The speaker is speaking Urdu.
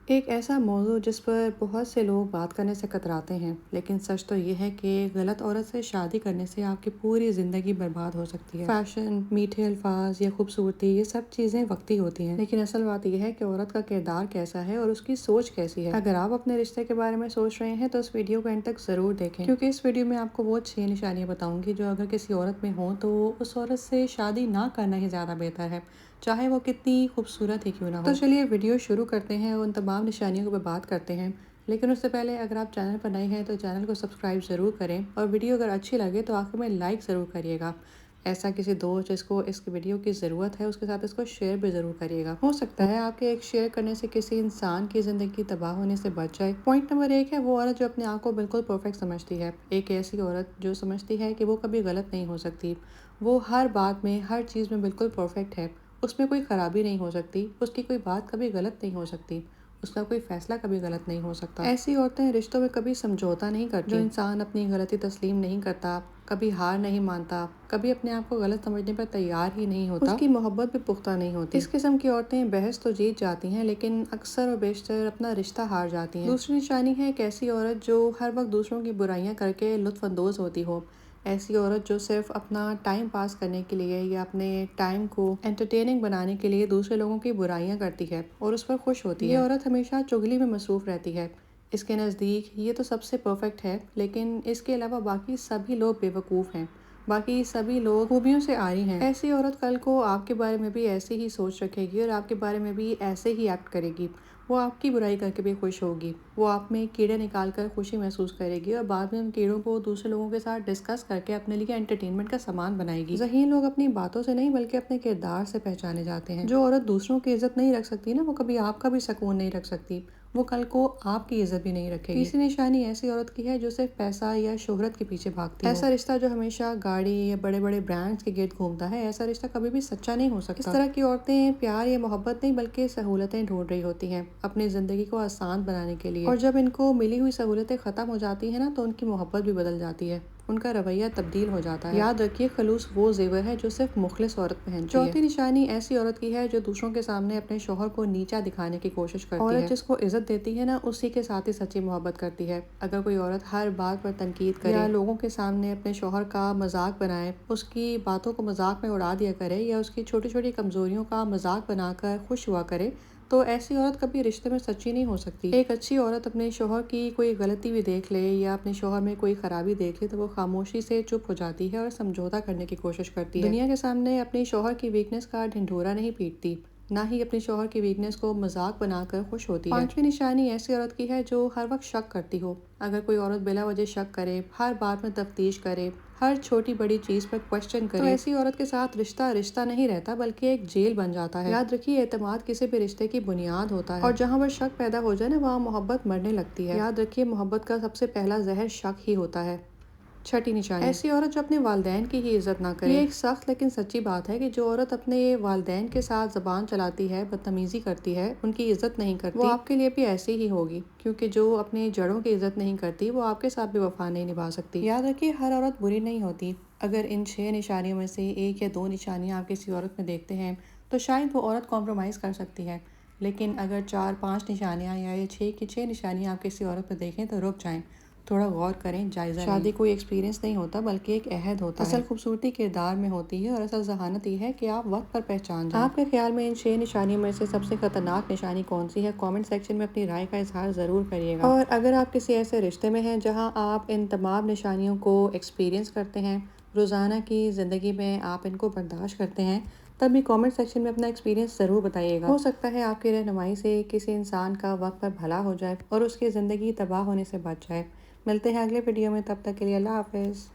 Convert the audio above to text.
ایک ایسا موضوع جس پر بہت سے لوگ بات کرنے سے کتراتے ہیں، لیکن سچ تو یہ ہے کہ غلط عورت سے شادی کرنے سے آپ کی پوری زندگی برباد ہو سکتی ہے۔ فیشن، میٹھے الفاظ یا خوبصورتی، یہ سب چیزیں وقتی ہوتی ہیں، لیکن اصل بات یہ ہے کہ عورت کا کردار کیسا ہے اور اس کی سوچ کیسی ہے۔ اگر آپ اپنے رشتے کے بارے میں سوچ رہے ہیں تو اس ویڈیو کو اینڈ تک ضرور دیکھیں، کیونکہ اس ویڈیو میں آپ کو وہ 6 نشانیاں بتاؤں گی جو اگر کسی عورت میں ہوں تو اس عورت سے شادی نہ کرنا ہی زیادہ بہتر ہے، چاہے وہ کتنی خوبصورت ہی کیوں نہ ہو۔ تو چلیے ویڈیو شروع کرتے ہیں اور ان تمام نشانیوں پر بات کرتے ہیں، لیکن اس سے پہلے اگر آپ چینل پر نئے ہیں تو چینل کو سبسکرائب ضرور کریں، اور ویڈیو اگر اچھی لگے تو آخر میں لائک ضرور کریے گا۔ ایسا کسی دوست جس کو اس ویڈیو کی ضرورت ہے اس کے ساتھ اس کو شیئر بھی ضرور کریے گا، ہو سکتا ہے آپ کے ایک شیئر کرنے سے کسی انسان کی زندگی تباہ ہونے سے بچ جائے۔ پوائنٹ نمبر 1 ہے وہ عورت جو اپنے آپ کو بالکل پرفیکٹ سمجھتی ہے۔ ایک ایسی عورت جو سمجھتی ہے کہ وہ کبھی غلط نہیں ہو سکتی، وہ ہر بات میں ہر چیز میں بالکل پرفیکٹ ہے، اس میں کوئی خرابی نہیں ہو سکتی، اس کی کوئی بات کبھی غلط نہیں ہو سکتی، اس کا کوئی فیصلہ کبھی غلط نہیں ہو سکتا۔ ایسی عورتیں رشتوں میں کبھی سمجھوتا نہیں کرتی۔ جو انسان اپنی غلطی تسلیم نہیں کرتا، کبھی ہار نہیں مانتا، کبھی اپنے آپ کو غلط سمجھنے پر تیار ہی نہیں ہوتا، اس کی محبت بھی پختہ نہیں ہوتی۔ اس قسم کی عورتیں بحث تو جیت جاتی ہیں لیکن اکثر و بیشتر اپنا رشتہ ہار جاتی ہیں۔ دوسری نشانی ہے ایک ایسی عورت جو ہر وقت دوسروں کی برائیاں کر کے لطف اندوز ہوتی ہو۔ ایسی عورت جو صرف اپنا ٹائم پاس کرنے کے لیے یا اپنے ٹائم کو انٹرٹیننگ بنانے کے لیے دوسرے لوگوں کی برائیاں کرتی ہے اور اس پر خوش ہوتی ہے۔ یہ عورت ہمیشہ چغلی میں مصروف رہتی ہے۔ اس کے نزدیک یہ تو سب سے پرفیکٹ ہے، لیکن اس کے علاوہ باقی سبھی لوگ بیوقوف ہیں، باقی سبھی لوگ خوبیوں سے عاری ہیں۔ ایسی عورت کل کو آپ کے بارے میں بھی ایسے ہی سوچ رکھے گی اور آپ کے بارے میں بھی ایسے ہی ایکٹ کرے گی۔ وہ آپ کی برائی کر کے بھی خوش ہوگی، وہ آپ میں کیڑے نکال کر خوشی محسوس کرے گی اور بعد میں ان کیڑوں کو دوسرے لوگوں کے ساتھ ڈسکس کر کے اپنے لیے انٹرٹینمنٹ کا سامان بنائے گی۔ ذہین لوگ اپنی باتوں سے نہیں بلکہ اپنے کردار سے پہچانے جاتے ہیں۔ جو عورت دوسروں کی عزت نہیں رکھ سکتی نا، وہ کبھی آپ کا بھی سکون نہیں رکھ سکتی، وہ کل کو آپ کی عزت بھی نہیں رکھے گی۔ تیسری نشانی ایسی عورت کی ہے جو صرف پیسہ یا شہرت کے پیچھے بھاگتی ہو۔ ایسا رشتہ جو ہمیشہ گاڑی یا بڑے بڑے برانڈز کے گرد گھومتا ہے، ایسا رشتہ کبھی بھی سچا نہیں ہو سکتا۔ اس طرح کی عورتیں پیار یا محبت نہیں بلکہ سہولتیں ڈھونڈ رہی ہوتی ہیں اپنی زندگی کو آسان بنانے کے لیے، اور جب ان کو ملی ہوئی سہولتیں ختم ہو جاتی ہیں نا تو ان کی محبت بھی بدل جاتی ہے، ان کا رویہ تبدیل ہو جاتا ہے۔ یاد رکھیے خلوص وہ زیور ہے جو صرف مخلص عورت پہنتی ہے۔ چوتھی نشانی ایسی عورت کی ہے جو دوسروں کے سامنے اپنے شوہر کو نیچا دکھانے کی کوشش کرتی ہے۔ عورت جس کو عزت دیتی ہے نا اسی کے ساتھ ہی سچی محبت کرتی ہے۔ اگر کوئی عورت ہر بات پر تنقید کرے یا لوگوں کے سامنے اپنے شوہر کا مذاق بنائے، اس کی باتوں کو مذاق میں اڑا دیا کرے یا اس کی چھوٹی چھوٹی کمزوریوں کا مذاق بنا کر خوش ہوا کرے، تو ایسی عورت کبھی رشتے میں سچی نہیں ہو سکتی۔ ایک اچھی عورت اپنے شوہر کی کوئی غلطی بھی دیکھ لے یا اپنے شوہر میں کوئی خرابی دیکھ لے تو وہ خاموشی سے چپ ہو جاتی ہے اور سمجھوتا کرنے کی کوشش کرتی ہے۔ دنیا کے سامنے اپنے شوہر کی ویکنس کا ڈھنڈورا نہیں پیٹتی، نہ ہی اپنے شوہر کی ویکنس کو مذاق بنا کر خوش ہوتی ہے۔ پانچویں نشانی ایسی عورت کی ہے جو ہر وقت شک کرتی ہو۔ اگر کوئی عورت بلا وجہ شک کرے، ہر بات میں تفتیش کرے، ہر چھوٹی بڑی چیز پر کوشچن کرے، تو ایسی عورت کے ساتھ رشتہ نہیں رہتا بلکہ ایک جیل بن جاتا ہے۔ یاد رکھیے اعتماد کسی بھی رشتے کی بنیاد ہوتا ہے، اور جہاں پر شک پیدا ہو جائے نا وہاں محبت مرنے لگتی ہے۔ یاد رکھیے محبت کا سب سے پہلا زہر شک ہی ہوتا ہے۔ چھٹی نشانی ایسی عورت جو اپنے والدین کی ہی عزت نہ کرے۔ یہ ایک سخت لیکن سچی بات ہے کہ جو عورت اپنے والدین کے ساتھ زبان چلاتی ہے، بدتمیزی کرتی ہے، ان کی عزت نہیں کرتی، وہ آپ کے لیے بھی ایسی ہی ہوگی، کیونکہ جو اپنے جڑوں کی عزت نہیں کرتی وہ آپ کے ساتھ بھی وفا نہیں نبھا سکتی۔ یاد رکھیے ہر عورت بری نہیں ہوتی۔ اگر ان 6 نشانیوں میں سے 1 یا 2 نشانیاں آپ کسی عورت میں دیکھتے ہیں تو شاید وہ عورت کمپرومائز کر سکتی ہے، لیکن اگر 4-5 نشانیاں یا 6 کی 6 نشانیاں آپ کسی عورت میں دیکھیں تو رک جائیں، تھوڑا غور کریں، جائزہ لیں۔ شادی کوئی ایکسپیرینس نہیں ہوتا بلکہ ایک عہد ہوتا ہے۔ اصل خوبصورتی کردار میں ہوتی ہے اور اصل ذہانت یہ ہے کہ آپ وقت پر پہچان جائیں۔ آپ کے خیال میں ان 6 نشانیوں میں سے سب سے خطرناک نشانی کون سی ہے؟ کامنٹ سیکشن میں اپنی رائے کا اظہار ضرور کریے گا۔ اور اگر آپ کسی ایسے رشتے میں ہیں جہاں آپ ان تمام نشانیوں کو ایکسپیرینس کرتے ہیں، روزانہ کی زندگی میں آپ ان کو برداشت کرتے ہیں، تب بھی کامنٹ سیکشن میں اپنا ایکسپیرینس ضرور بتائیے گا۔ ہو سکتا ہے آپ کی رہنمائی سے کسی انسان کا وقت پر بھلا ہو جائے اور اس کی زندگی تباہ ہونے سے بچ جائے۔ ملتے ہیں اگلے ویڈیو میں، تب تک کے لیے اللہ حافظ۔